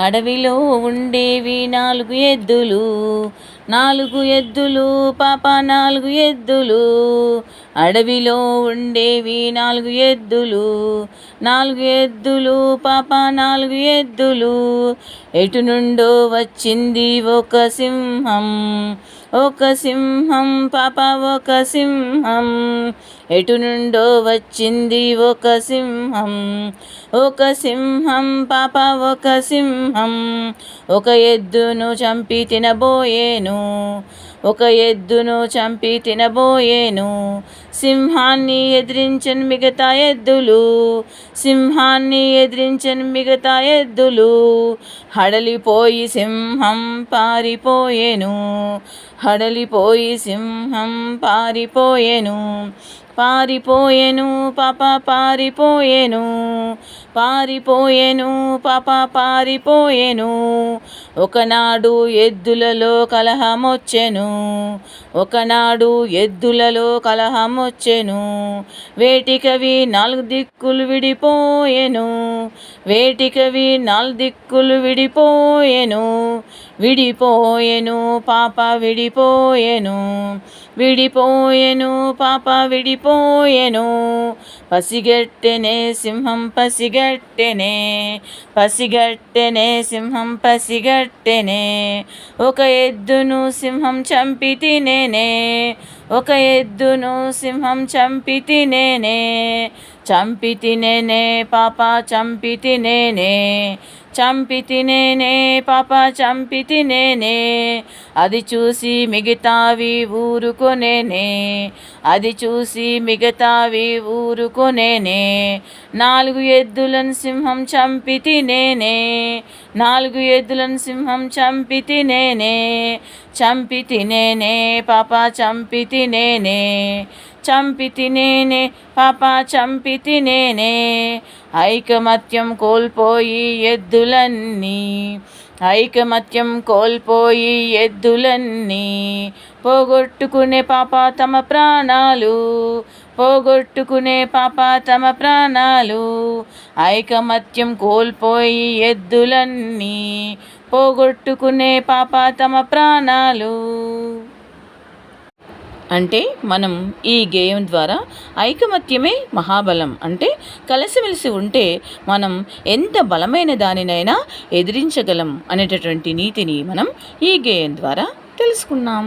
అడవిలో ఉండేవి 4 ఎద్దులు పాప 4 ఎద్దులు. అడవిలో ఉండేవి 4 ఎద్దులు పాప 4 ఎద్దులు. ఎటు నుండో వచ్చింది ఒక సింహం పాప ఒక సింహం. ఎటు నుండో వచ్చింది ఒక సింహం పాప ఒక సింహం. ఒక ఎద్దును చంపి తినబోయేను. సింహాన్ని ఎదిరించని మిగతా ఎద్దులు. హడలిపోయి సింహం పారిపోయేను. పారిపోయేను పాప పారిపోయేను. ఒకనాడు ఎద్దులలో కలహమొచ్చెను. వేటికవి 4 దిక్కులు విడిపోయెను. పాప విడిపోయెను. పసిగట్టెనే సింహం పసిగట్టెనే. ఒక ఎద్దును సింహం చంపి తినేనే పాప చంపి తినేనే. అది చూసి మిగతావి ఊరుకొనేనే. 4 ఎద్దులను సింహం చంపి తినేనే పాప చంపి తినేనే. ఐకమత్యం కోల్పోయి ఎద్దులన్నీ పోగొట్టుకునే పాప తమ ప్రాణాలు. ఐకమత్యం కోల్పోయి ఎద్దులన్నీ పోగొట్టుకునే పాప తమ ప్రాణాలు. అంటే మనం ఈ గేయం ద్వారా ఐకమత్యమే మహాబలం, అంటే కలిసిమెలిసి ఉంటే మనం ఎంత బలమైన దానినైనా ఎదిరించగలం అనేటటువంటి నీతిని మనం ఈ గేయం ద్వారా తెలుసుకున్నాం.